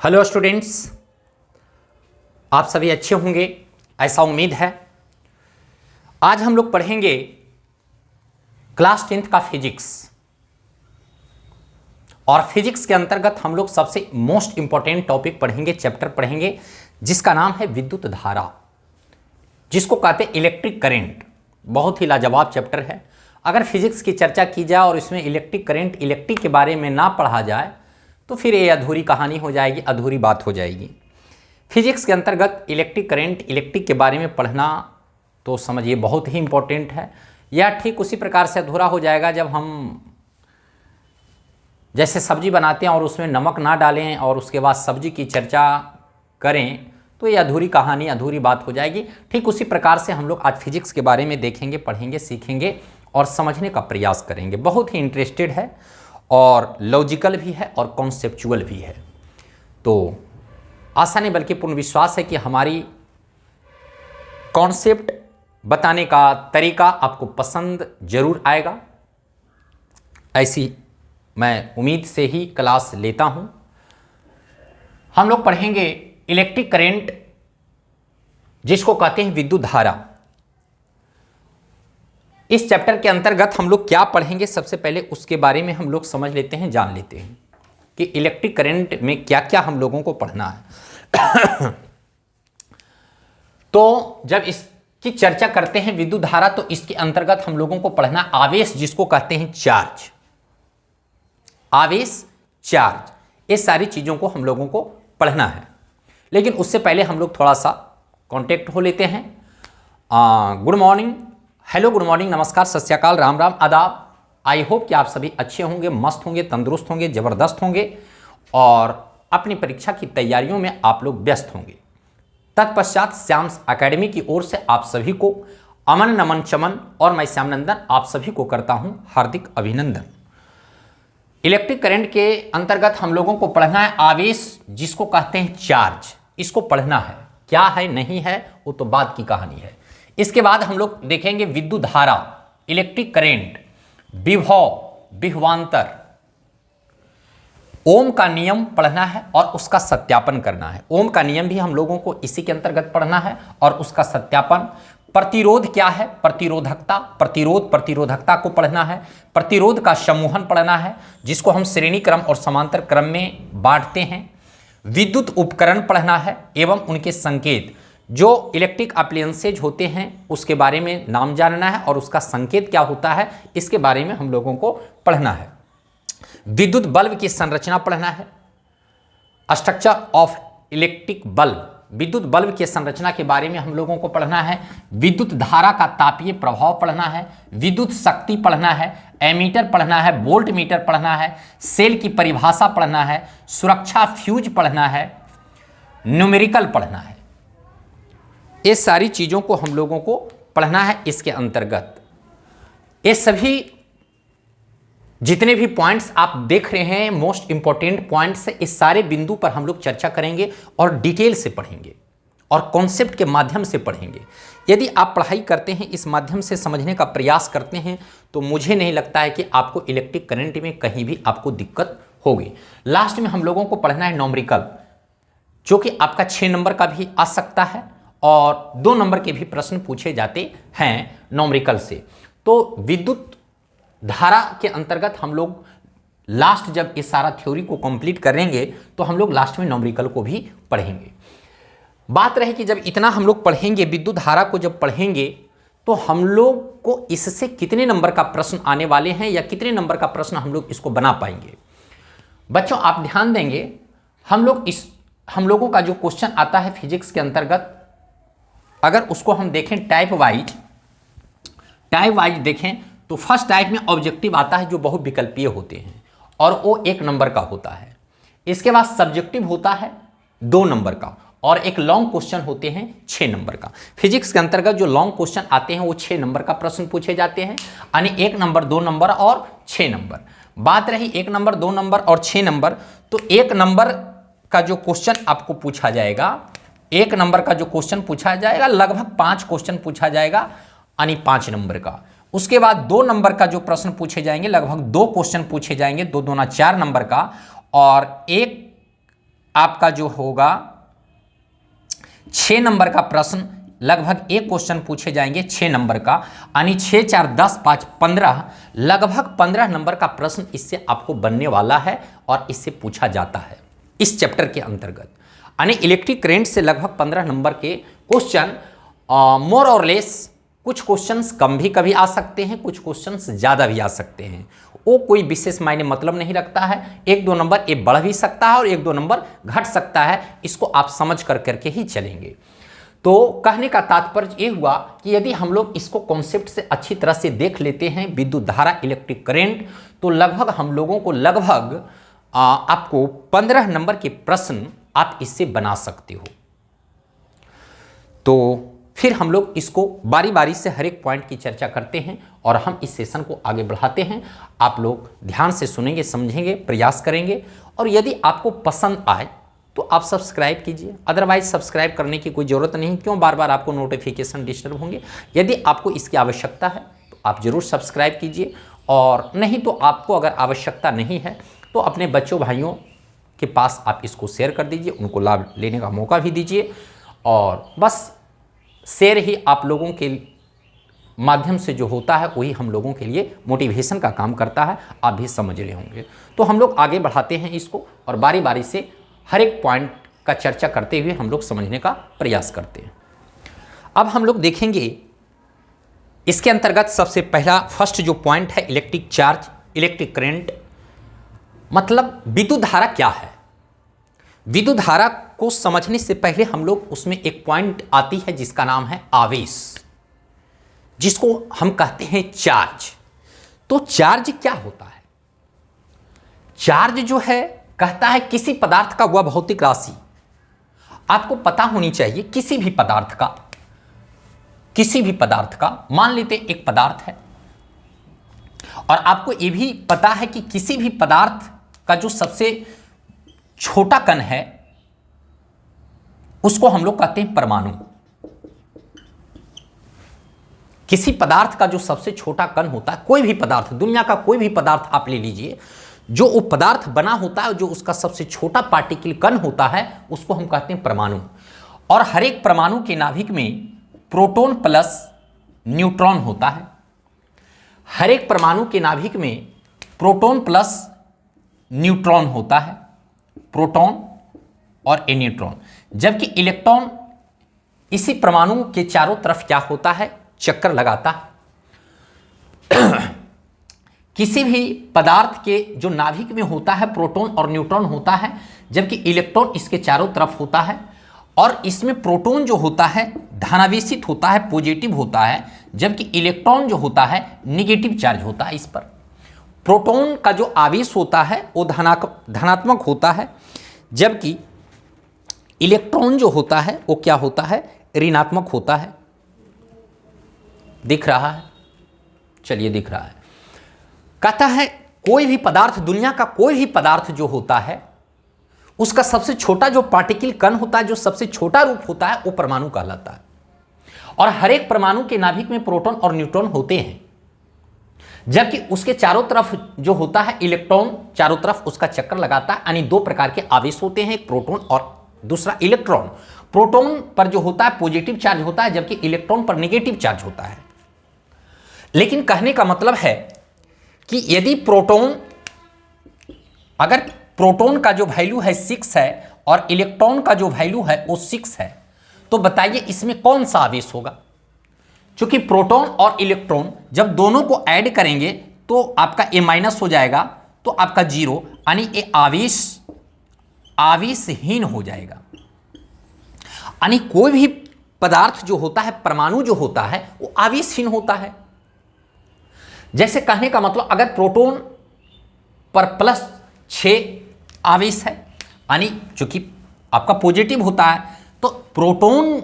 Hello students, आप सभी अच्छे होंगे ऐसा उम्मीद है। आज हम लोग पढ़ेंगे क्लास 10th का फिजिक्स। और फिजिक्स के अंतर्गत हम लोग सबसे मोस्ट इंपॉर्टेंट टॉपिक पढ़ेंगे, चैप्टर पढ़ेंगे जिसका नाम है विद्युत धारा, जिसको कहते हैं इलेक्ट्रिक करंट। बहुत ही लाजवाब चैप्टर है। अगर फिजिक्स की चर्चा की जाए और इसमें इलेक्ट्रिक करंट, इलेक्ट्रिक के बारे में ना पढ़ा जाए तो फिर ये अधूरी कहानी हो जाएगी, अधूरी बात हो जाएगी। फिजिक्स के अंतर्गत इलेक्ट्रिक करंट, इलेक्ट्रिक के बारे में पढ़ना तो समझिए बहुत ही इंपॉर्टेंट है। यह ठीक उसी प्रकार से अधूरा हो जाएगा जब हम जैसे सब्जी बनाते हैं और उसमें नमक ना डालें और उसके बाद सब्जी की चर्चा करें तो ये अधूरी कहानी, अधूरी बात हो जाएगी। ठीक उसी प्रकार से हम लोग आज फिजिक्स के बारे में देखेंगे, पढ़ेंगे, सीखेंगे और समझने का प्रयास करेंगे। बहुत ही इंटरेस्टेड है और लॉजिकल भी है और कॉन्सेप्चुअल भी है। तो आशा नहीं बल्कि पूर्ण विश्वास है कि हमारी कॉन्सेप्ट बताने का तरीका आपको पसंद जरूर आएगा। ऐसी मैं उम्मीद से ही क्लास लेता हूं। हम लोग पढ़ेंगे इलेक्ट्रिक करंट, जिसको कहते हैं विद्युत धारा। इस चैप्टर के अंतर्गत हम लोग क्या पढ़ेंगे, सबसे पहले उसके बारे में हम लोग समझ लेते हैं, जान लेते हैं कि इलेक्ट्रिक करंट में क्या क्या हम लोगों को पढ़ना है। तो जब इसकी चर्चा करते हैं विद्युत धारा, तो इसके अंतर्गत हम लोगों को पढ़ना आवेश, जिसको कहते हैं चार्ज। आवेश, चार्ज, ये सारी चीजों को हम लोगों को पढ़ना है। लेकिन उससे पहले हम लोग थोड़ा सा कांटेक्ट हो लेते हैं। Good morning, hello, good morning, नमस्कार, सत श्री अकाल, राम राम, आदाब। आई होप कि आप सभी अच्छे होंगे, मस्त होंगे, तंदुरुस्त होंगे, ज़बरदस्त होंगे और अपनी परीक्षा की तैयारियों में आप लोग व्यस्त होंगे। तत्पश्चात श्याम्स एकेडमी की ओर से आप सभी को अमन नमन चमन और मैं श्यामनंदन आप सभी को करता हूं हार्दिक अभिनंदन। इलेक्ट्रिक करंट के अंतर्गत हम लोगों को पढ़ना है आवेश, जिसको कहते हैं चार्ज। इसको पढ़ना है, क्या है नहीं है वो तो बाद की कहानी है। इसके बाद हम लोग देखेंगे विद्युत धारा, इलेक्ट्रिक करंट, विभव, विभवांतर, ओम का नियम पढ़ना है और उसका सत्यापन करना है। ओम का नियम भी हम लोगों को इसी के अंतर्गत पढ़ना है और उसका सत्यापन। प्रतिरोध क्या है, प्रतिरोधकता, प्रतिरोध, प्रतिरोधकता को पढ़ना है। प्रतिरोध का समूहन पढ़ना है, जिसको हम श्रेणी क्रम और समांतर क्रम में बांटते हैं। विद्युत उपकरण पढ़ना है एवं उनके संकेत, जो इलेक्ट्रिक अप्लायंसेज होते हैं उसके बारे में नाम जानना है और उसका संकेत क्या होता है इसके बारे में हम लोगों को पढ़ना है। विद्युत बल्ब की संरचना पढ़ना है। स्ट्रक्चर ऑफ इलेक्ट्रिक बल्ब, विद्युत बल्ब की संरचना के बारे में हम लोगों को पढ़ना है। विद्युत धारा का तापीय प्रभाव पढ़ना है। विद्युत शक्ति पढ़ना है। एमीटर पढ़ना है। वोल्ट मीटर पढ़ना है। सेल की परिभाषा पढ़ना है। सुरक्षा फ्यूज पढ़ना है। न्यूमेरिकल पढ़ना है। ये सारी चीज़ों को हम लोगों को पढ़ना है इसके अंतर्गत। ये सभी जितने भी पॉइंट्स आप देख रहे हैं, मोस्ट इंपॉर्टेंट पॉइंट्स, इस सारे बिंदु पर हम लोग चर्चा करेंगे और डिटेल से पढ़ेंगे और कॉन्सेप्ट के माध्यम से पढ़ेंगे। यदि आप पढ़ाई करते हैं, इस माध्यम से समझने का प्रयास करते हैं, तो मुझे नहीं लगता है कि आपको इलेक्ट्रिक करंट में कहीं भी आपको दिक्कत होगी। लास्ट में हम लोगों को पढ़ना है न्यूमेरिकल, जो कि आपका 6 नंबर का भी आ सकता है और 2 नंबर के भी प्रश्न पूछे जाते हैं न्यूमेरिकल से। तो विद्युत धारा के अंतर्गत हम लोग लास्ट जब इस सारा थ्योरी को कंप्लीट करेंगे तो हम लोग लास्ट में न्यूमेरिकल को भी पढ़ेंगे। बात रहे कि जब इतना हम लोग पढ़ेंगे, विद्युत धारा को जब पढ़ेंगे, तो हम लोग को इससे कितने नंबर का प्रश्न आने वाले हैं या कितने नंबर का प्रश्न हम लोग इसको बना पाएंगे। बच्चों आप ध्यान देंगे, हम लोगों का जो क्वेश्चन आता है फिजिक्स के अंतर्गत, अगर उसको हम देखें टाइप वाइज देखें तो फर्स्ट टाइप में ऑब्जेक्टिव आता है जो बहुत विकल्पीय होते हैं और वो 1 नंबर का होता है। इसके बाद सब्जेक्टिव होता है 2 नंबर का और एक लॉन्ग क्वेश्चन होते हैं 6 नंबर का। फिजिक्स के अंतर्गत जो लॉन्ग क्वेश्चन आते हैं वो 6 नंबर का प्रश्न पूछे जाते हैं, यानी 1 नंबर, 2 नंबर और 6 नंबर। बात रही 1 नंबर, 2 नंबर और 6 नंबर, तो 1 नंबर का जो क्वेश्चन आपको पूछा जाएगा, 1 नंबर का जो क्वेश्चन पूछा जाएगा, लगभग 5 क्वेश्चन पूछा जाएगा, यानी 5 नंबर का। उसके बाद 2 नंबर का जो प्रश्न पूछे जाएंगे, लगभग 2 क्वेश्चन पूछे जाएंगे, 2 दूना 4 नंबर का, और 1 आपका जो होगा 6 नंबर का प्रश्न, लगभग एक क्वेश्चन पूछे जाएंगे 6 नंबर का, यानी 6 4 10 5 15, लगभग 15 नंबर का प्रश्न इससे आपको बनने वाला है और इससे पूछा जाता है इस चैप्टर के अंतर्गत। यानी इलेक्ट्रिक करंट से लगभग 15 नंबर के क्वेश्चन, मोर और लेस, कुछ क्वेश्चंस कम भी कभी आ सकते हैं, कुछ क्वेश्चंस ज़्यादा भी आ सकते हैं, वो कोई विशेष मायने मतलब नहीं रखता है। 1-2 नंबर ये बढ़ भी सकता है और 1-2 नंबर घट सकता है, इसको आप समझ कर करके ही चलेंगे। तो कहने का तात्पर्य ये हुआ कि यदि हम लोग इसको कॉन्सेप्ट से अच्छी तरह से देख लेते हैं, विद्युत धारा इलेक्ट्रिक करंट, तो लगभग हम लोगों को लगभग आपको 15 नंबर के प्रश्न आप इससे बना सकते हो। तो फिर हम लोग इसको बारी बारी से हर एक पॉइंट की चर्चा करते हैं और हम इस सेशन को आगे बढ़ाते हैं। आप लोग ध्यान से सुनेंगे, समझेंगे, प्रयास करेंगे, और यदि आपको पसंद आए तो आप सब्सक्राइब कीजिए, अदरवाइज सब्सक्राइब करने की कोई ज़रूरत नहीं। क्यों बार बार आपको नोटिफिकेशन डिस्टर्ब होंगे? यदि आपको इसकी आवश्यकता है तो आप ज़रूर सब्सक्राइब कीजिए, और नहीं तो आपको अगर आवश्यकता नहीं है तो अपने बच्चों भाइयों के पास आप इसको शेयर कर दीजिए, उनको लाभ लेने का मौका भी दीजिए। और बस शेयर ही आप लोगों के माध्यम से जो होता है वही हम लोगों के लिए मोटिवेशन का काम करता है, आप भी समझ रहे होंगे। तो हम लोग आगे बढ़ाते हैं इसको और बारी बारी से हर एक पॉइंट का चर्चा करते हुए हम लोग समझने का प्रयास करते हैं। अब हम लोग देखेंगे इसके अंतर्गत सबसे पहला फर्स्ट जो पॉइंट है इलेक्ट्रिक चार्ज, इलेक्ट्रिक करंट, मतलब विद्युत धारा क्या है। विद्युत धारा को समझने से पहले हम लोग उसमें एक पॉइंट आती है जिसका नाम है आवेश, जिसको हम कहते हैं चार्ज। तो चार्ज क्या होता है? चार्ज जो है कहता है किसी पदार्थ का वह भौतिक राशि, आपको पता होनी चाहिए किसी भी पदार्थ का, मान लेते एक पदार्थ है और आपको यह भी पता है कि किसी भी पदार्थ का जो सबसे छोटा कण है उसको हम लोग कहते हैं परमाणु। किसी पदार्थ का जो सबसे छोटा कण होता है, कोई भी पदार्थ, दुनिया का कोई भी पदार्थ आप ले लीजिए, जो वो पदार्थ बना होता है, जो उसका सबसे छोटा पार्टिकल कण होता है, उसको हम कहते हैं परमाणु। और हर एक परमाणु के नाभिक में प्रोटॉन प्लस न्यूट्रॉन होता है। हर एक परमाणु के नाभिक में प्रोटॉन प्लस न्यूट्रॉन होता है, प्रोटॉन और ए न्यूट्रॉन। जबकि इलेक्ट्रॉन इसी परमाणु के चारों तरफ क्या होता है? चक्कर लगाता है। किसी भी पदार्थ के जो नाभिक में होता है प्रोटॉन और न्यूट्रॉन होता है, जबकि इलेक्ट्रॉन इसके चारों तरफ होता है। और इसमें प्रोटॉन जो होता है धनावेशित होता है, पॉजिटिव होता है, जबकि इलेक्ट्रॉन जो होता है निगेटिव चार्ज होता है इस पर। प्रोटॉन का जो आवेश होता है वो धनात्मक होता है, जबकि इलेक्ट्रॉन जो होता है वो क्या होता है? ऋणात्मक होता है। दिख रहा है? चलिए दिख रहा है। कहता है कोई भी पदार्थ, दुनिया का कोई भी पदार्थ जो होता है उसका सबसे छोटा जो पार्टिकल कण होता है, जो सबसे छोटा रूप होता है, वो परमाणु कहलाता है। और हर एक परमाणु के नाभिक में प्रोटॉन और न्यूट्रॉन होते हैं, जबकि उसके चारों तरफ जो होता है इलेक्ट्रॉन चारों तरफ उसका चक्कर लगाता है। यानी दो प्रकार के आवेश होते हैं, एक प्रोटॉन और दूसरा इलेक्ट्रॉन। प्रोटॉन पर जो होता है पॉजिटिव चार्ज होता है, जबकि इलेक्ट्रॉन पर नेगेटिव चार्ज होता है। लेकिन कहने का मतलब है कि यदि अगर प्रोटॉन का जो वैल्यू है 6 है और इलेक्ट्रॉन का जो वैल्यू है वो 6 है, तो बताइए इसमें कौन सा आवेश होगा? क्योंकि प्रोटॉन और इलेक्ट्रॉन जब दोनों को ऐड करेंगे तो आपका ए माइनस हो जाएगा, तो आपका 0, यानी ये आवेशहीन हो जाएगा। यानी कोई भी पदार्थ जो होता है, परमाणु जो होता है, वो आवेशहीन होता है। जैसे कहने का मतलब अगर प्रोटॉन पर +6 आवेश है, यानी चूंकि आपका पॉजिटिव होता है, तो प्रोटॉन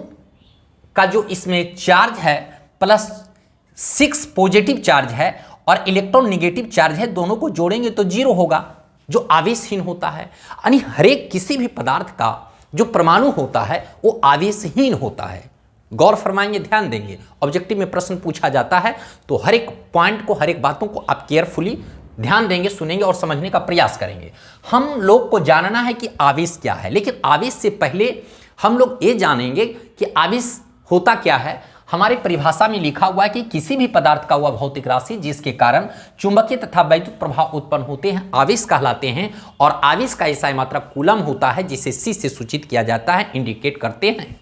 का जो इसमें चार्ज है +6 पॉजिटिव चार्ज है और इलेक्ट्रॉन नेगेटिव चार्ज है, दोनों को जोड़ेंगे तो 0 होगा, जो आवेशहीन होता है। यानी हर एक किसी भी पदार्थ का जो परमाणु होता है वो आवेशहीन होता है। गौर फरमाएंगे, ध्यान देंगे। ऑब्जेक्टिव में प्रश्न पूछा जाता है तो हर एक पॉइंट को, हर एक बातों को आप केयरफुली ध्यान देंगे, सुनेंगे और समझने का प्रयास करेंगे। हम लोग को जानना है कि आवेश क्या है, लेकिन आवेश से पहले हम लोग ये जानेंगे कि आवेश होता क्या है। हमारी परिभाषा में लिखा हुआ है कि किसी भी पदार्थ का वह भौतिक राशि जिसके कारण चुंबकीय तथा वैद्युत प्रभाव उत्पन्न होते हैं आवेश कहलाते हैं। और आवेश का एसआई मात्रक कूलम होता है, जिसे C से सूचित किया जाता है, इंडिकेट करते हैं।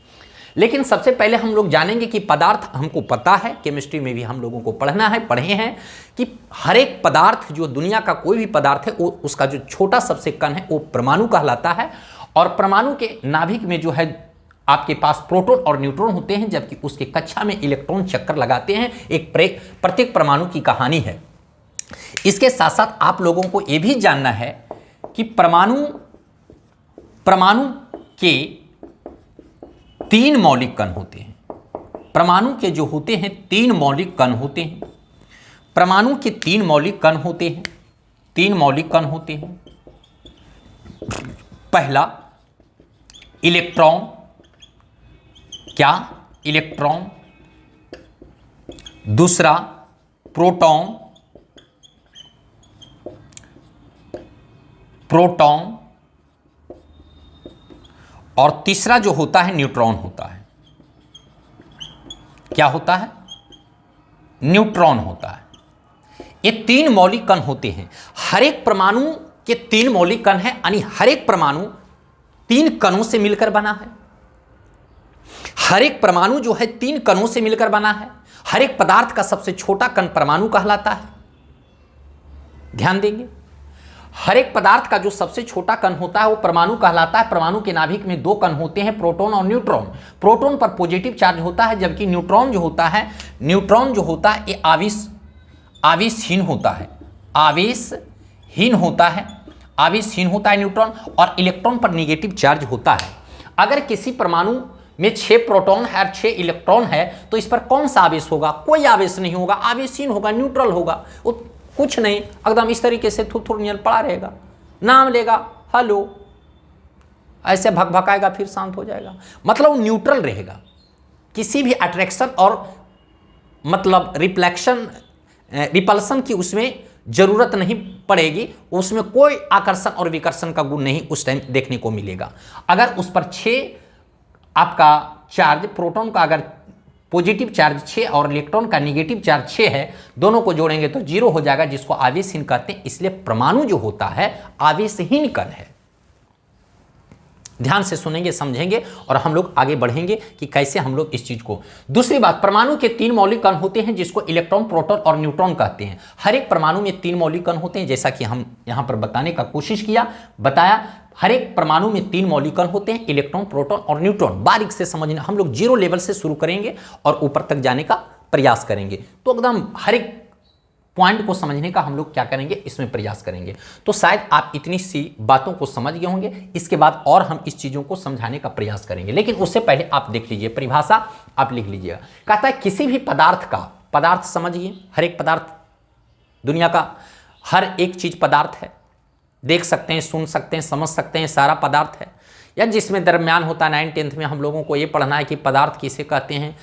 लेकिन सबसे पहले हम लोग जानेंगे कि पदार्थ, हमको पता है, केमिस्ट्री में भी हम लोगों को पढ़ना है, पढ़े हैं कि हर एक पदार्थ, जो दुनिया का कोई भी पदार्थ है, वो उसका जो छोटा सबसे कण है वो परमाणु कहलाता है। और परमाणु के नाभिक में जो है आपके पास प्रोटॉन और न्यूट्रॉन होते हैं, जबकि उसके कक्षा में इलेक्ट्रॉन चक्कर लगाते हैं। एक प्रत्येक परमाणु की कहानी है। इसके साथ साथ आप लोगों को यह भी जानना है कि परमाणु के 3 मौलिक कण होते हैं। परमाणु के जो होते हैं 3 मौलिक कण होते हैं। परमाणु के 3 मौलिक कण होते हैं। 3 मौलिक कण होते हैं। पहला इलेक्ट्रॉन, क्या? इलेक्ट्रॉन। दूसरा प्रोटॉन, प्रोटॉन। और तीसरा जो होता है न्यूट्रॉन होता है। क्या होता है? न्यूट्रॉन होता है। ये 3 मौलिक कण होते हैं। हर एक परमाणु के 3 मौलिक कण हैं, यानी हर एक परमाणु 3 कणों से मिलकर बना है। हर एक परमाणु जो है 3 कणों से मिलकर बना है। हर एक पदार्थ का सबसे छोटा कण परमाणु कहलाता है। ध्यान देंगे, हर एक पदार्थ का जो सबसे छोटा कण होता है वो परमाणु कहलाता है। परमाणु के नाभिक में 2 कण होते हैं, प्रोटॉन और न्यूट्रॉन। प्रोटॉन पर पॉजिटिव चार्ज होता है, जबकि न्यूट्रॉन जो होता है ये आवेशहीन होता है। आवेशहीन होता है न्यूट्रॉन। और इलेक्ट्रॉन पर निगेटिव चार्ज होता है। अगर किसी परमाणु में 6 प्रोटॉन है और 6 इलेक्ट्रॉन है तो इस पर कौन सा आवेश होगा? कोई आवेश नहीं होगा, आवेशहीन होगा, न्यूट्रल होगा। वो कुछ नहीं, एकदम इस तरीके से थुथुर नियर पड़ा रहेगा, नाम लेगा, हेलो, ऐसे भकभकाएगा, फिर शांत हो जाएगा। मतलब न्यूट्रल रहेगा। किसी भी अट्रैक्शन और मतलब रिपल्सन की उसमें जरूरत नहीं पड़ेगी। उसमें कोई आकर्षण और विकर्षण का गुण नहीं उस टाइम देखने को मिलेगा। अगर उस पर 6 आपका चार्ज, प्रोटॉन का अगर पॉजिटिव चार्ज 6 और इलेक्ट्रॉन का नेगेटिव चार्ज 6 है, दोनों को जोड़ेंगे तो 0 हो जाएगा, जिसको आवेशहीन कहते हैं। इसलिए परमाणु जो होता है आवेशहीन कण है। ध्यान से सुनेंगे, समझेंगे और हम लोग आगे बढ़ेंगे कि कैसे हम लोग इस चीज को। दूसरी बात, परमाणु के 3 मौलिक कण होते हैं, जिसको इलेक्ट्रॉन, प्रोटॉन और न्यूट्रॉन कहते हैं। हर एक परमाणु में 3 मौलिक कण होते हैं, जैसा कि हम यहां पर बताने का कोशिश किया, बताया। हर एक परमाणु में 3 मौलिक कण होते हैं, इलेक्ट्रॉन, प्रोटॉन और न्यूट्रॉन। बारीक से समझना, हम लोग 0 लेवल से शुरू करेंगे और ऊपर तक जाने का प्रयास करेंगे। तो एकदम हर एक पॉइंट को समझने का हम लोग क्या करेंगे, इसमें प्रयास करेंगे। तो शायद आप इतनी सी बातों को समझ गए होंगे। इसके बाद और हम इस चीजों को समझाने का प्रयास करेंगे, लेकिन उससे पहले आप देख लीजिए, परिभाषा आप लिख लीजिएगा। कहता है किसी भी पदार्थ का, पदार्थ समझिए, हर एक पदार्थ, दुनिया का हर एक चीज पदार्थ है। देख सकते हैं, सुन सकते हैं, समझ सकते हैं, सारा पदार्थ है। या जिसमें दरम्यान होता है, 9th 10th में हम लोगों को ये पढ़ना है कि पदार्थ किसे कहते हैं।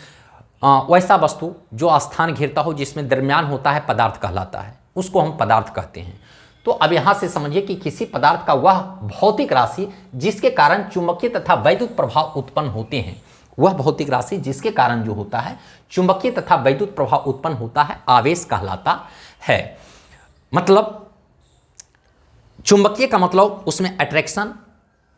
वैसा वस्तु जो स्थान घेरता हो, जिसमें दरम्यान होता है, पदार्थ कहलाता है, उसको हम पदार्थ कहते हैं। तो अब यहाँ से समझिए कि किसी पदार्थ का वह भौतिक राशि जिसके कारण चुंबकीय तथा वैद्युत प्रभाव उत्पन्न होते हैं, वह भौतिक राशि जिसके कारण जो होता है चुंबकीय तथा वैद्युत प्रभाव उत्पन्न होता है, आवेश कहलाता है। मतलब चुंबकीय का मतलब उसमें अट्रैक्शन,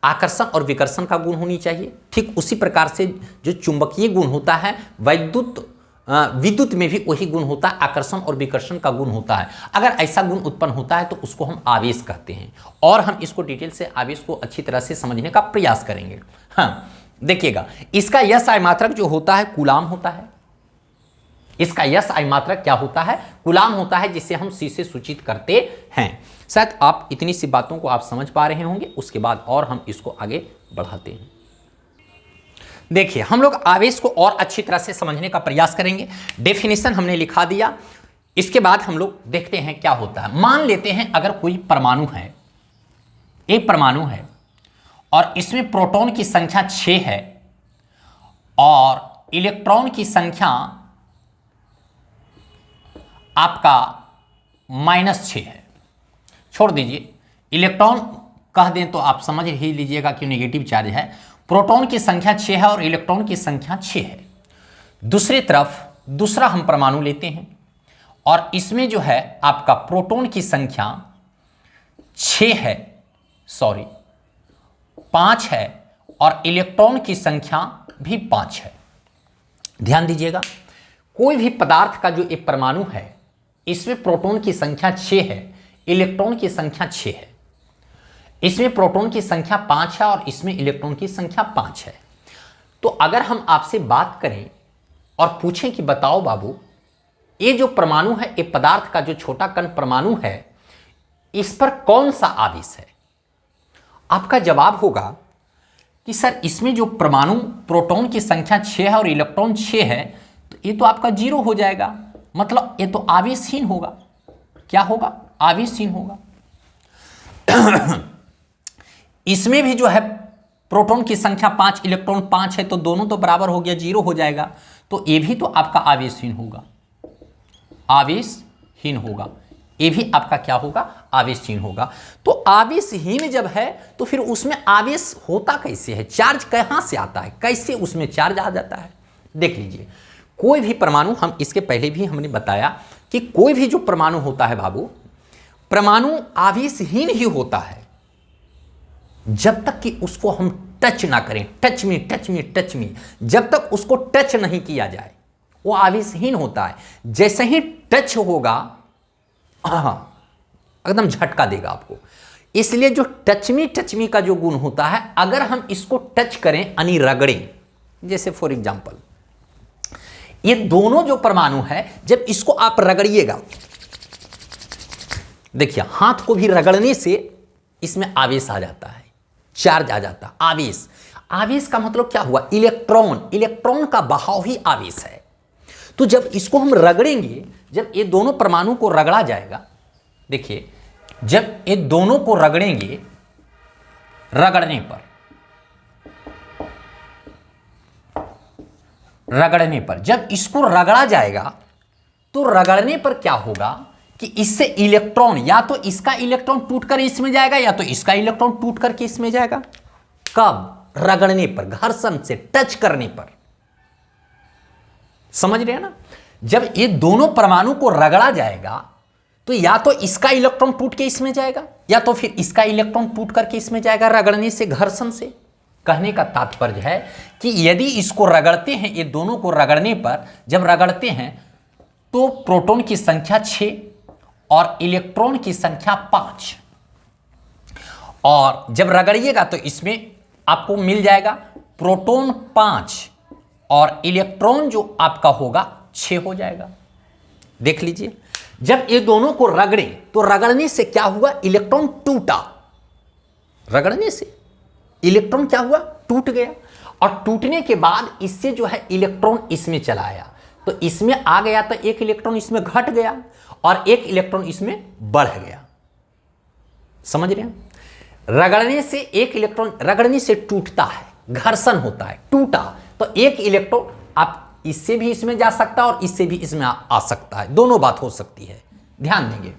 आकर्षण और विकर्षण का गुण होनी चाहिए। ठीक उसी प्रकार से जो चुंबकीय गुण होता है, विद्युत में भी वही गुण होता है, आकर्षण और विकर्षण का गुण होता है। अगर ऐसा गुण उत्पन्न होता है तो उसको हम आवेश कहते हैं। और हम इसको डिटेल से, आवेश को अच्छी तरह से समझने का प्रयास करेंगे। हाँ, देखिएगा, इसका SI मात्रक जो होता है कूलाम होता है। इसका SI मात्रक क्या होता है? कूलाम होता है, जिसे हम C से सूचित करते हैं। शायद आप इतनी सी बातों को आप समझ पा रहे होंगे। उसके बाद और हम इसको आगे बढ़ाते हैं। देखिए, हम लोग आवेश को और अच्छी तरह से समझने का प्रयास करेंगे। डेफिनेशन हमने लिखा दिया। इसके बाद हम लोग देखते हैं क्या होता है। मान लेते हैं अगर कोई परमाणु है, एक परमाणु है और इसमें प्रोटॉन की संख्या 6 है और इलेक्ट्रॉन की संख्या आपका -6 है। छोड़ दीजिए, इलेक्ट्रॉन कह दें तो आप समझ ही लीजिएगा कि नेगेटिव चार्ज है। प्रोटॉन की संख्या 6 है और इलेक्ट्रॉन की संख्या 6 है। दूसरी तरफ दूसरा हम परमाणु लेते हैं और इसमें जो है आपका प्रोटॉन की संख्या 6 है, सॉरी 5 है, और इलेक्ट्रॉन की संख्या भी 5 है। ध्यान दीजिएगा, कोई भी पदार्थ का जो एक परमाणु है इसमें प्रोटॉन की संख्या 6 है, इलेक्ट्रॉन की संख्या 6 है। इसमें प्रोटॉन की संख्या 5 है और इसमें इलेक्ट्रॉन की संख्या 5 है। तो अगर हम आपसे बात करें और पूछें कि बताओ बाबू, ये जो परमाणु है, ये पदार्थ का जो छोटा कण परमाणु है, इस पर कौन सा आवेश है? आपका जवाब होगा कि सर इसमें जो परमाणु प्रोटॉन की संख्या 6 है और इलेक्ट्रॉन 6 है, तो ये तो आपका 0 हो जाएगा, मतलब ये तो आवेशहीन होगा। क्या होगा? आवेशहीन होगा। इसमें भी जो है प्रोटॉन की संख्या 5, इलेक्ट्रॉन 5 है, तो दोनों तो बराबर हो गया, 0 हो जाएगा, तो ये भी तो आपका आवेशहीन होगा, आवेशहीन होगा। ये भी आपका क्या होगा? आवेशहीन होगा। तो आवेशहीन जब है तो फिर उसमें आवेश होता कैसे है? चार्ज कहां से आता है? कैसे उसमें चार्ज आ जाता है? देख लीजिए, कोई भी परमाणु, हम इसके पहले भी हमने बताया कि कोई भी जो परमाणु होता है बाबू, परमाणु आवेशहीन ही होता है जब तक कि उसको हम टच ना करें। Touch me touch me touch me, जब तक उसको टच नहीं किया जाए वो आवेशहीन होता है। जैसे ही टच होगा, एकदम झटका देगा आपको। इसलिए जो टच मी का जो गुण होता है, अगर हम इसको टच करें यानी रगड़ें, जैसे फॉर एग्जांपल ये दोनों जो परमाणु है, जब इसको आप रगड़िएगा, देखिए हाथ को भी रगड़ने से इसमें आवेश आ जाता है, चार्ज आ जाता है। आवेश, आवेश का मतलब क्या हुआ? इलेक्ट्रॉन, इलेक्ट्रॉन का बहाव ही आवेश है। तो जब इसको हम रगड़ेंगे, जब ये दोनों परमाणु को रगड़ा जाएगा, देखिए जब ये दोनों को रगड़ेंगे, रगड़ने पर जब इसको रगड़ा जाएगा, तो रगड़ने पर क्या होगा कि इससे इलेक्ट्रॉन, या तो इसका इलेक्ट्रॉन टूटकर इसमें जाएगा या तो इसका इलेक्ट्रॉन टूट करके इसमें जाएगा। कब? रगड़ने पर, घर्षण से, टच करने पर। समझ रहे हैं ना? जब ये दोनों परमाणु को रगड़ा जाएगा तो या तो इसका इलेक्ट्रॉन टूट के इसमें जाएगा या तो फिर इसका इलेक्ट्रॉन टूट करके इसमें जाएगा, रगड़ने से, घर्षण से। कहने का तात्पर्य है कि यदि इसको रगड़ते हैं, ये दोनों को रगड़ने पर जब रगड़ते हैं तो प्रोटॉन की संख्या 6 और इलेक्ट्रॉन की संख्या 5, और जब रगड़िएगा तो इसमें आपको मिल जाएगा प्रोटॉन 5 और इलेक्ट्रॉन जो आपका होगा 6 हो जाएगा। देख लीजिए, जब ये दोनों को रगड़े तो रगड़ने से क्या हुआ? इलेक्ट्रॉन टूटा। रगड़ने से इलेक्ट्रॉन क्या हुआ? टूट गया, और टूटने के बाद इससे जो है इलेक्ट्रॉन इसमें चला आया, तो इसमें आ गया तो एक इलेक्ट्रॉन इसमें घट गया और एक इलेक्ट्रॉन इसमें बढ़ गया। समझ रहे हैं? रगड़ने से एक इलेक्ट्रॉन, रगड़ने से टूटता है, घर्षण होता है, टूटा तो एक इलेक्ट्रॉन आप इससे भी इसमें जा सकता है और इससे भी इसमें आ सकता है, दोनों बात हो सकती है। ध्यान देंगे।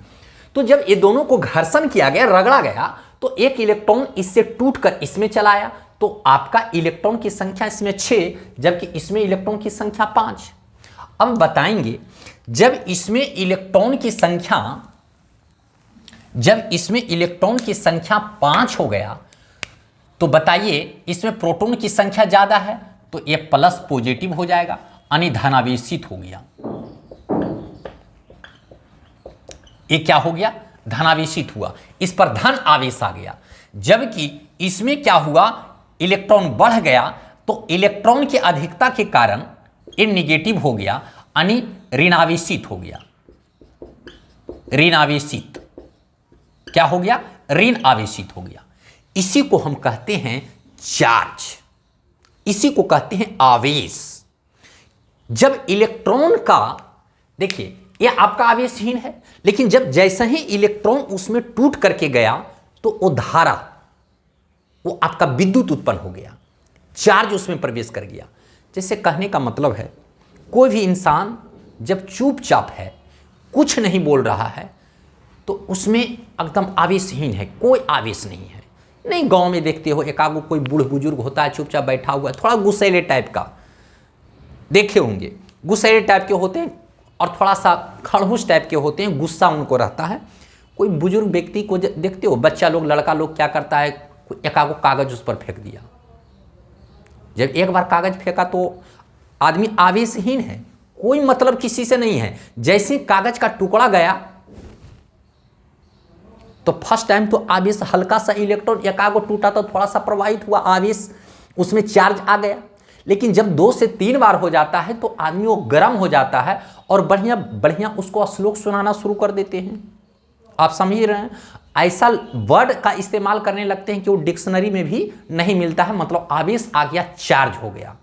तो जब ये दोनों को घर्षण किया गया, रगड़ा गया, तो एक इलेक्ट्रॉन इससे टूटकर इसमें चला आया, तो आपका इलेक्ट्रॉन की संख्या इसमें 6 जबकि इसमें इलेक्ट्रॉन की संख्या 5। अब बताएंगे, जब इसमें इलेक्ट्रॉन की संख्या 5 हो गया, तो बताइए इसमें प्रोटॉन की संख्या ज्यादा है तो ये प्लस पॉजिटिव हो जाएगा, यानी धनावेशित हो गया। ये क्या हो गया? धनावेशित हुआ, इस पर धन आवेश आ गया। जबकि इसमें क्या हुआ? इलेक्ट्रॉन बढ़ गया, तो इलेक्ट्रॉन की अधिकता के कारण ये निगेटिव हो गया, यानी ऋणावेशित हो गया। ऋणावेशित क्या हो गया? ऋण आवेशित हो गया। इसी को हम कहते हैं चार्ज, इसी को कहते हैं आवेश। जब इलेक्ट्रॉन का, देखिए ये आपका आवेशहीन है, लेकिन जब जैसे ही इलेक्ट्रॉन उसमें टूट करके गया तो वो धारा, वो आपका विद्युत उत्पन्न हो गया, चार्ज उसमें प्रवेश कर गया। जैसे कहने का मतलब है, कोई भी इंसान जब चुपचाप है, कुछ नहीं बोल रहा है, तो उसमें एकदम आवेशहीन है, कोई आवेश नहीं है। नहीं, गांव में देखते हो एक आगो कोई बूढ़ बुजुर्ग होता है, चुपचाप बैठा हुआ है, थोड़ा गुस्सैले टाइप का, देखे होंगे, गुस्सैले टाइप के होते हैं और थोड़ा सा खड़ूस टाइप के होते हैं, गुस्सा उनको रहता है। कोई बुजुर्ग व्यक्ति को देखते हो, बच्चा लोग, लड़का लोग क्या करता है, एक आगो कागज उस पर फेंक दिया। जब एक बार कागज फेंका तो आदमी आवेशहीन है, कोई मतलब किसी से नहीं है। जैसे कागज का टुकड़ा गया तो फर्स्ट टाइम तो आवेश, हल्का सा इलेक्ट्रॉन एकागो टूटा तो थोड़ा सा प्रवाहित हुआ, आवेश उसमें चार्ज आ गया। लेकिन जब 2 से 3 बार हो जाता है तो आदमी वो गर्म हो जाता है और बढ़िया बढ़िया उसको श्लोक सुनाना शुरू कर देते हैं। आप समझ रहे हैं, ऐसा वर्ड का इस्तेमाल करने लगते हैं कि वो डिक्शनरी में भी नहीं मिलता है। मतलब आवेश आ गया, चार्ज हो गया,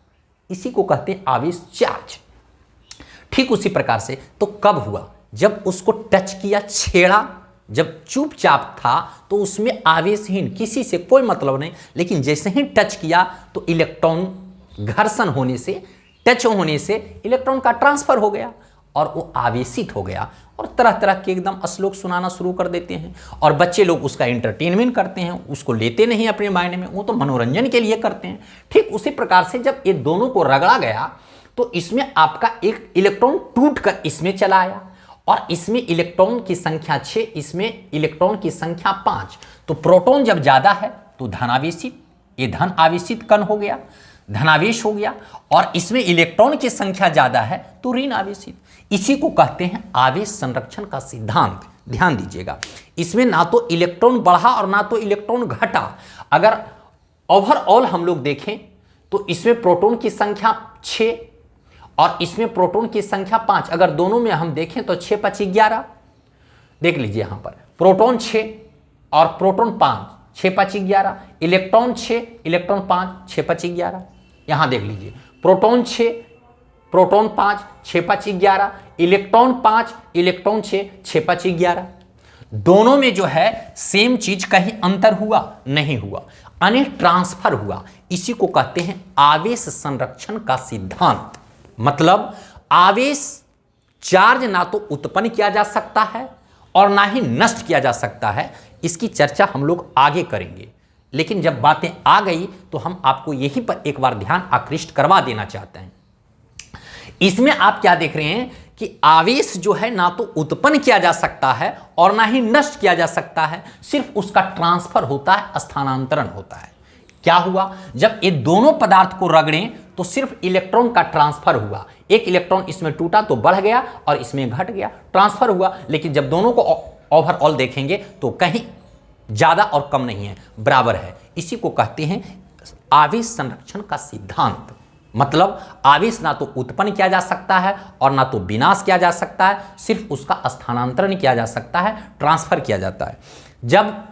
इसी को कहते हैं आवेश चार्ज। ठीक उसी प्रकार से तो कब हुआ, जब उसको टच किया, छेड़ा, जब चुपचाप था तो उसमें आवेशहीन, किसी से कोई मतलब नहीं। लेकिन जैसे ही टच किया तो इलेक्ट्रॉन घर्षण होने से, टच होने से इलेक्ट्रॉन का ट्रांसफर हो गया और वो आवेशित हो गया और तरह तरह के एकदम श्लोक सुनाना शुरू कर देते हैं। और बच्चे लोग उसका एंटरटेनमेंट करते हैं, उसको लेते नहीं अपने मायने में, वो तो मनोरंजन के लिए करते हैं। ठीक उसी प्रकार से जब ये दोनों को रगड़ा गया तो इसमें आपका एक इलेक्ट्रॉन टूट कर इसमें चला आया और इसमें इलेक्ट्रॉन की संख्या 6, इसमें इलेक्ट्रॉन की संख्या 5। तो प्रोटॉन जब ज्यादा है तो धनावेशित, ये धन आवेशित कण हो गया, धनावेश हो गया। और इसमें इलेक्ट्रॉन की संख्या ज्यादा है तो ऋण आवेशित। इसी को कहते हैं आवेश संरक्षण का सिद्धांत। ध्यान दीजिएगा, इसमें ना तो इलेक्ट्रॉन बढ़ा और ना तो इलेक्ट्रॉन घटा। अगर ओवरऑल हम लोग देखें तो इसमें प्रोटॉन की संख्या 6 और इसमें प्रोटॉन की संख्या 5। अगर दोनों में हम देखें तो 6 5 11। देख लीजिए यहां पर प्रोटॉन 6 और प्रोटॉन 5, 6 5 11। Electron 6, electron 5, 6 5 11। यहां देख लीजिए प्रोटॉन 6, प्रोटॉन 5, 6 5 11। Electron 5, electron 6, 6 5 11। दोनों में जो है सेम चीज, कहीं अंतर हुआ नहीं हुआ, यानी ट्रांसफर हुआ। इसी को कहते हैं आवेश संरक्षण का सिद्धांत। मतलब आवेश चार्ज ना तो उत्पन्न किया जा सकता है और ना ही नष्ट किया जा सकता है। इसकी चर्चा हम लोग आगे करेंगे, लेकिन जब बातें आ गई तो हम आपको यहीं पर एक बार ध्यान आकृष्ट करवा देना चाहते हैं। इसमें आप क्या देख रहे हैं कि आवेश जो है ना तो उत्पन्न किया जा सकता है और ना ही नष्ट किया जा सकता है, सिर्फ उसका ट्रांसफर होता है, स्थानांतरण होता है। क्या हुआ, जब ये दोनों पदार्थ को रगड़ें तो सिर्फ इलेक्ट्रॉन का ट्रांसफर हुआ। एक इलेक्ट्रॉन इसमें टूटा तो बढ़ गया और इसमें घट गया, ट्रांसफर हुआ। लेकिन जब दोनों को ओवरऑल देखेंगे तो कहीं ज्यादा और कम नहीं है, बराबर है। इसी को कहते हैं आवेश संरक्षण का सिद्धांत। मतलब आवेश ना तो उत्पन्न किया जा सकता है और ना तो विनाश किया जा सकता है, सिर्फ उसका स्थानांतरण किया जा सकता है, ट्रांसफर किया जाता है। जब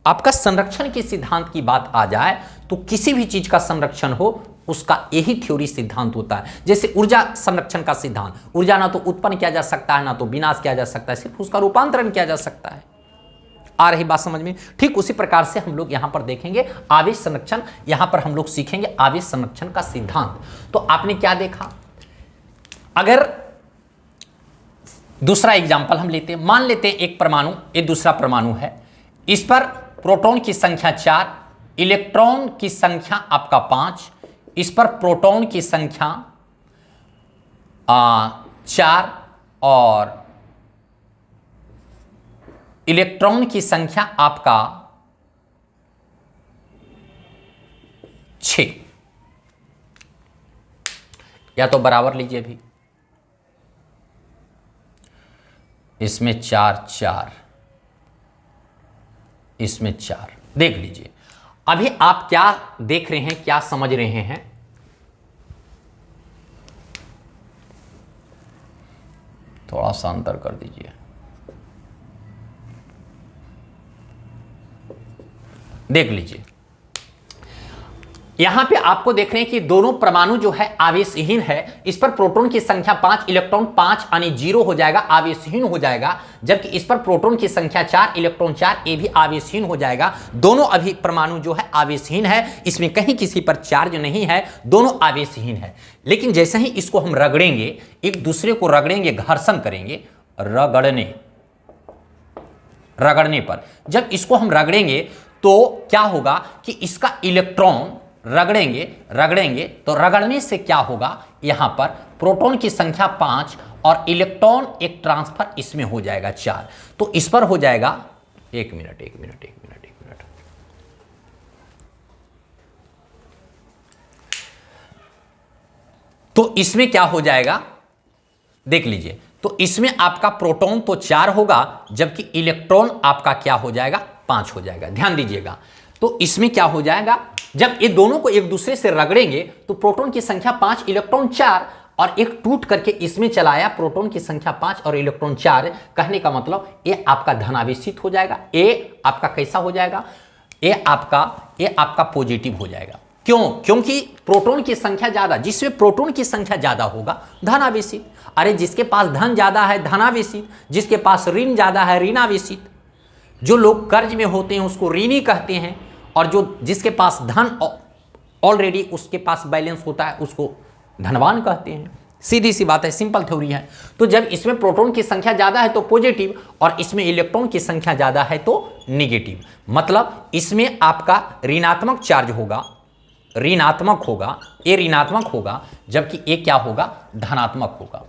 आपका संरक्षण के सिद्धांत की बात आ जाए तो किसी भी चीज का संरक्षण हो उसका यही थ्योरी सिद्धांत होता है। जैसे ऊर्जा संरक्षण का सिद्धांत, ऊर्जा ना तो उत्पन्न किया जा सकता है ना तो विनाश किया जा सकता है, सिर्फ उसका रूपांतरण किया जा सकता है। आ रही बात समझ में? ठीक उसी प्रकार से हम लोग यहां पर देखेंगे आवेश संरक्षण, यहां पर हम लोग सीखेंगे आवेश संरक्षण का सिद्धांत। तो आपने क्या देखा, अगर दूसरा एग्जाम्पल हम लेते हैं, मान लेते हैं एक परमाणु, एक दूसरा परमाणु है, इस पर प्रोटॉन की संख्या 4, इलेक्ट्रॉन की संख्या आपका 5, इस पर प्रोटॉन की संख्या 4 और इलेक्ट्रॉन की संख्या आपका 6, या तो बराबर लीजिए भी, इसमें 4 4, इसमें 4। देख लीजिए अभी आप क्या देख रहे हैं, क्या समझ रहे हैं। थोड़ा सा अंतर कर दीजिए। देख लीजिए यहां पे आपको देख रहे हैं कि दोनों परमाणु जो है आवेशहीन है। इस पर प्रोटॉन की संख्या 5, इलेक्ट्रॉन 5 यानी 0 हो जाएगा, आवेशहीन हो जाएगा। जबकि इस पर प्रोटॉन की संख्या 4, इलेक्ट्रॉन 4, ये भी आवेशहीन हो जाएगा। दोनों अभी परमाणु जो है आवेशहीन है, इसमें कहीं किसी पर चार्ज नहीं है, दोनों आवेशहीन है। लेकिन जैसे ही इसको हम रगड़ेंगे, एक दूसरे को रगड़ेंगे, घर्षण करेंगे, रगड़ने, रगड़ने पर। जब इसको हम रगड़ेंगे तो क्या होगा कि इसका इलेक्ट्रॉन रगड़ेंगे तो रगड़ने से क्या होगा, यहां पर प्रोटॉन की संख्या 5 और इलेक्ट्रॉन एक ट्रांसफर इसमें हो जाएगा 4। तो इस पर हो जाएगा, एक मिनट, तो इसमें क्या हो जाएगा देख लीजिए। तो इसमें आपका प्रोटॉन तो 4 होगा, जबकि इलेक्ट्रॉन आपका क्या हो जाएगा, 5 हो जाएगा। ध्यान दीजिएगा। तो इसमें क्या हो जाएगा, जब ये दोनों को एक दूसरे से रगड़ेंगे तो प्रोटॉन की संख्या 5, इलेक्ट्रॉन 4, और एक टूट करके इसमें चलाया, प्रोटॉन की संख्या 5 और इलेक्ट्रॉन 4। कहने का मतलब ये आपका धनावेशित हो जाएगा, ये आपका कैसा हो जाएगा, ये आपका पॉजिटिव हो जाएगा। क्यों? क्योंकि प्रोटॉन की संख्या ज्यादा, जिसमें प्रोटॉन की संख्या ज्यादा होगा धनावेशित। अरे जिसके पास धन ज्यादा है धनावेशित, जिसके पास ऋण ज्यादा है ऋणावेशित। जो लोग कर्ज में होते हैं उसको ऋणी कहते हैं, और जिसके पास धन ऑलरेडी उसके पास बैलेंस होता है उसको धनवान कहते हैं। सीधी सी बात है, सिंपल थ्योरी है। तो जब इसमें प्रोटॉन की संख्या ज्यादा है तो पॉजिटिव, और इसमें इलेक्ट्रॉन की संख्या ज्यादा है तो नेगेटिव। मतलब इसमें आपका ऋणात्मक चार्ज होगा, ऋणात्मक होगा, ये ऋणात्मक होगा, जबकि ये क्या होगा, धनात्मक होगा।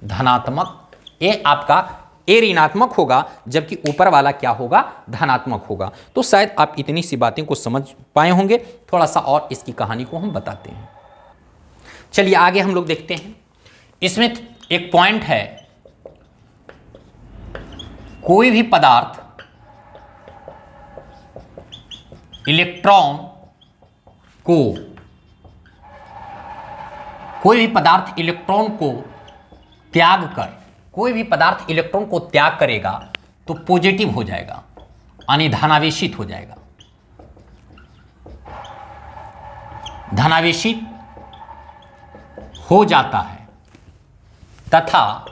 धनात्मक, ये आपका ए ऋणात्मक होगा, जबकि ऊपर वाला क्या होगा, धनात्मक होगा। तो शायद आप इतनी सी बातें को समझ पाए होंगे। थोड़ा सा और इसकी कहानी को हम बताते हैं। चलिए आगे हम लोग देखते हैं। इसमें एक पॉइंट है, कोई भी पदार्थ इलेक्ट्रॉन को त्याग कर, कोई भी पदार्थ इलेक्ट्रॉन को त्याग करेगा तो पॉजिटिव हो जाएगा, यानी धनावेशित हो जाएगा। धनावेशित हो जाता है तथा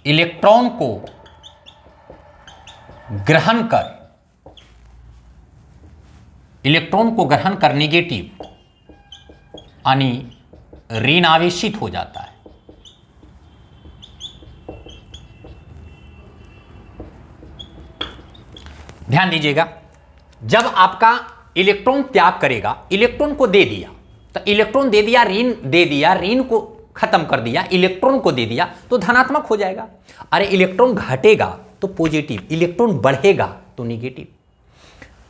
इलेक्ट्रॉन को ग्रहण कर नेगेटिव यानी ऋणावेशित हो जाता है। ध्यान दीजिएगा, जब आपका इलेक्ट्रॉन त्याग करेगा, इलेक्ट्रॉन को दे दिया तो इलेक्ट्रॉन दे दिया, ऋण दे दिया, ऋण को खत्म कर दिया, इलेक्ट्रॉन को दे दिया तो धनात्मक हो जाएगा। अरे इलेक्ट्रॉन घटेगा तो पॉजिटिव, इलेक्ट्रॉन बढ़ेगा तो नेगेटिव।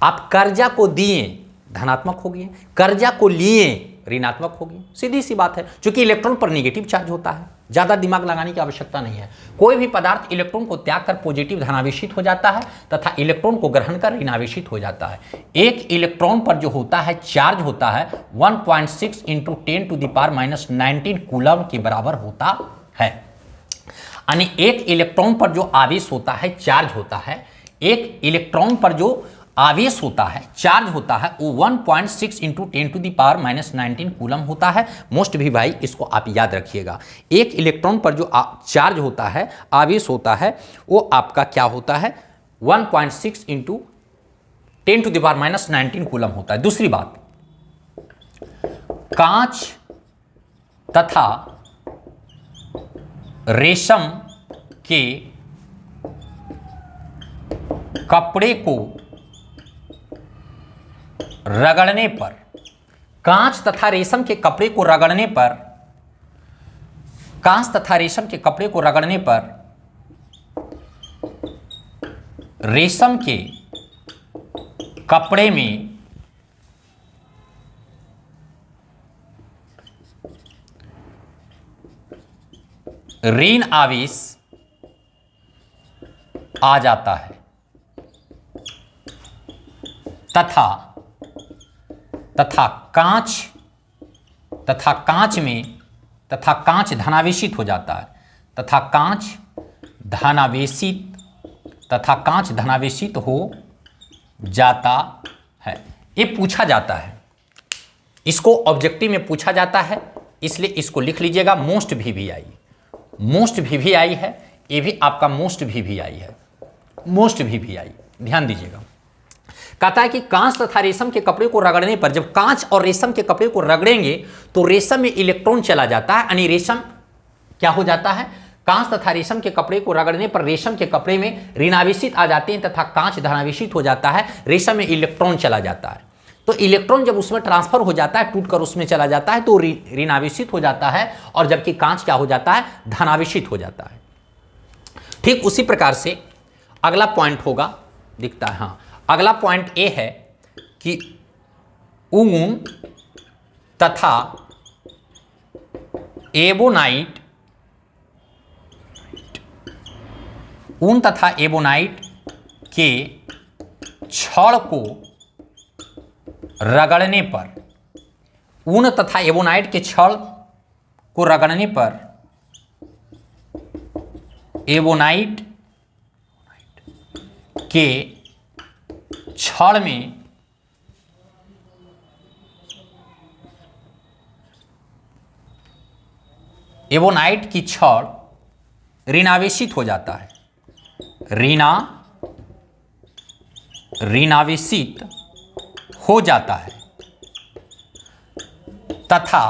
आप कर्जा को दिए धनात्मक हो गए, कर्जा को लिए ऋणात्मक हो गए। सीधी सी बात है, क्योंकि इलेक्ट्रॉन पर नेगेटिव चार्ज होता है। ज्यादा दिमाग लगाने की आवश्यकता नहीं है। कोई भी पदार्थ इलेक्ट्रॉन को त्याग कर पॉजिटिव धनावेशित हो जाता है तथा इलेक्ट्रॉन को ग्रहण कर ऋणावेशित हो जाता है। एक इलेक्ट्रॉन पर जो होता है चार्ज होता है 1.6 × 10⁻⁻19 कूलम के बराबर होता है। यानी एक इलेक्ट्रॉन पर जो आवेश होता है, चार्ज होता है, एक इलेक्ट्रॉन पर जो आवेश होता है, चार्ज होता है, वो 1.6 × 10⁻⁻19 कूलम होता है। मोस्ट भी भाई इसको आप याद रखिएगा। एक इलेक्ट्रॉन पर जो चार्ज होता है, आवेश होता है, वो आपका क्या होता है, 1.6 × 10⁻⁻19 कूलम होता है। दूसरी बात, कांच तथा रेशम के कपड़े को रगड़ने पर, कांच तथा रेशम के कपड़े को रगड़ने पर, कांच तथा रेशम के कपड़े को रगड़ने पर रेशम के कपड़े में ऋण आवेश आ जाता है तथा कांच धनावेशित हो जाता है तथा कांच धनावेशित हो जाता है। ये पूछा जाता है, इसको ऑब्जेक्टिव में पूछा जाता है, इसलिए इसको लिख लीजिएगा। मोस्ट VVI, मोस्ट VVI है, ये भी आपका मोस्ट VVI है, मोस्ट VVI। ध्यान दीजिएगा, कहता है कि कांच तथा रेशम के कपड़े को रगड़ने पर, जब कांच और रेशम के कपड़े को रगड़ेंगे तो रेशम में इलेक्ट्रॉन चला जाता है, यानी रेशम क्या हो जाता है, कांच तथा रेशम के कपड़े को रगड़ने पर रेशम के कपड़े में ऋणावेशित आ जाते हैं तथा कांच धनावेशित हो जाता है, रेशम में इलेक्ट्रॉन चला जाता है। तो इलेक्ट्रॉन जब उसमें ट्रांसफर हो जाता है, टूटकर उसमें चला जाता है तो ऋणावेशित हो जाता है, और जबकि कांच क्या हो जाता है, धनावेशित हो जाता है। ठीक उसी प्रकार से अगला पॉइंट होगा, दिखता है, हाँ, अगला पॉइंट ये है कि ऊन तथा एबोनाइट, ऊन तथा एबोनाइट के छड़ को रगड़ने पर, ऊन तथा एबोनाइट के छड़ को रगड़ने पर एबोनाइट के छड़ में एबोनाइट की छड़ ऋणावेशित हो जाता है, ऋणावेशित हो जाता है तथा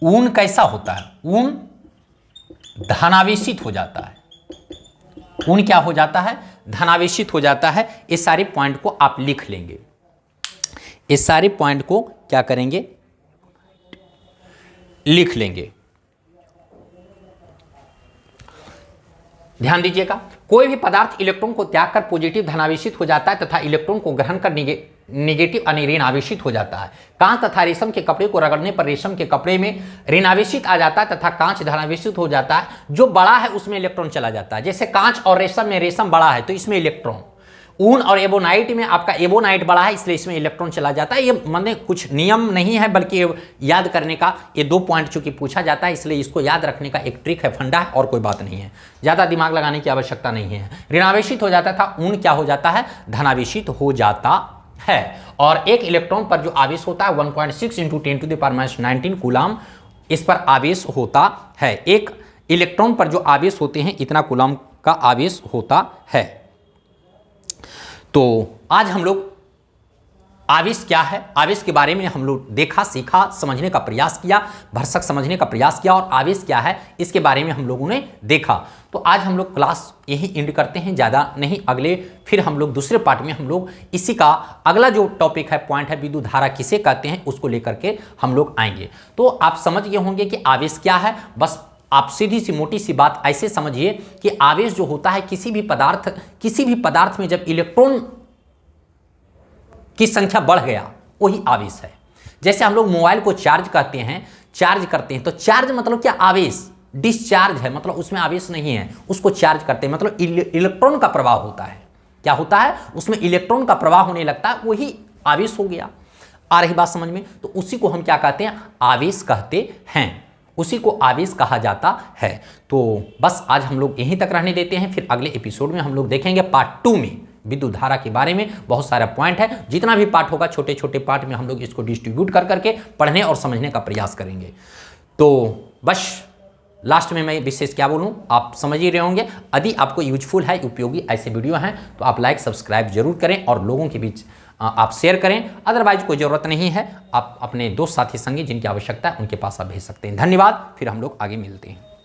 ऊन कैसा होता है, ऊन धनावेशित हो जाता है। ऊन क्या हो जाता है, धनावेशित हो जाता है। इस सारे पॉइंट को आप लिख लेंगे, इस सारे पॉइंट को क्या करेंगे, लिख लेंगे। ध्यान दीजिएगा, कोई भी पदार्थ इलेक्ट्रॉन को त्याग कर पॉजिटिव धनावेशित हो जाता है तथा इलेक्ट्रॉन को ग्रहण कर निगेटिव ऋणावेशित हो जाता है। कांच तथा रेशम के कपड़े को रगड़ने पर रेशम के कपड़े में ऋणावेशित आ जाता है तथा कांच धनावेशित हो जाता है। जो बड़ा है उसमें इलेक्ट्रॉन चला जाता है, जैसे कांच और रेशम में रेशम बड़ा है तो इसमें इलेक्ट्रॉन, ऊन और एबोनाइट में आपका एबोनाइट बड़ा है इसलिए इसमें इलेक्ट्रॉन चला जाता है। ये मतलब कुछ नियम नहीं है बल्कि याद करने का, ये 2 पॉइंट चूंकि पूछा जाता है इसलिए इसको याद रखने का एक ट्रिक है, फंडा है, और कोई बात नहीं है, ज़्यादा दिमाग लगाने की आवश्यकता नहीं है। ऋणावेशित हो जाता था, ऊन क्या हो जाता है, धनावेशित हो जाता है। और एक इलेक्ट्रॉन पर जो आवेश होता है 1.6 × 10⁻19 कूलाम इस पर आवेश होता है। एक इलेक्ट्रॉन पर जो आवेश होते हैं इतना कूलाम का आवेश होता है। तो आज हम लोग आवेश क्या है, आवेश के बारे में हम लोग देखा, सीखा, समझने का प्रयास किया, भरसक समझने का प्रयास किया, और आवेश क्या है इसके बारे में हम लोगों ने देखा। तो आज हम लोग क्लास यही एंड करते हैं, ज़्यादा नहीं, अगले फिर हम लोग दूसरे पार्ट में हम लोग इसी का अगला जो टॉपिक है, पॉइंट है, विद्युत धारा किसे कहते हैं, उसको लेकर के हम लोग आएंगे। तो आप समझ गए होंगे कि आवेश क्या है। बस आप सीधी सी मोटी सी बात ऐसे समझिए कि आवेश जो होता है किसी भी पदार्थ में जब इलेक्ट्रॉन की संख्या बढ़ गया वही आवेश है। जैसे हम लोग मोबाइल को चार्ज करते हैं तो चार्ज मतलब क्या, आवेश। डिस्चार्ज है मतलब उसमें आवेश नहीं है, उसको चार्ज करते हैं मतलब इलेक्ट्रॉन का प्रवाह होता है। क्या होता है, उसमें इलेक्ट्रॉन का प्रवाह होने लगता है, वही आवेश हो गया। आ रही बात समझ में? तो उसी को हम क्या कहते हैं, आवेश कहते हैं, उसी को आवेश कहा जाता है। तो बस आज हम लोग यहीं तक रहने देते हैं, फिर अगले एपिसोड में हम लोग देखेंगे पार्ट 2 में विद्युत धारा के बारे में। बहुत सारा पॉइंट है, जितना भी पार्ट होगा छोटे छोटे पार्ट में हम लोग इसको डिस्ट्रीब्यूट कर करके पढ़ने और समझने का प्रयास करेंगे। तो बस लास्ट में मैं विशेष क्या बोलूं, आप समझ ही रहे होंगे। यदि आपको यूजफुल है, उपयोगी ऐसे वीडियो हैं तो आप लाइक सब्सक्राइब जरूर करें और लोगों के बीच आप शेयर करें। अदरवाइज कोई ज़रूरत नहीं है, आप अपने दोस्त साथी संगी जिनकी आवश्यकता है उनके पास आप भेज सकते हैं। धन्यवाद, फिर हम लोग आगे मिलते हैं।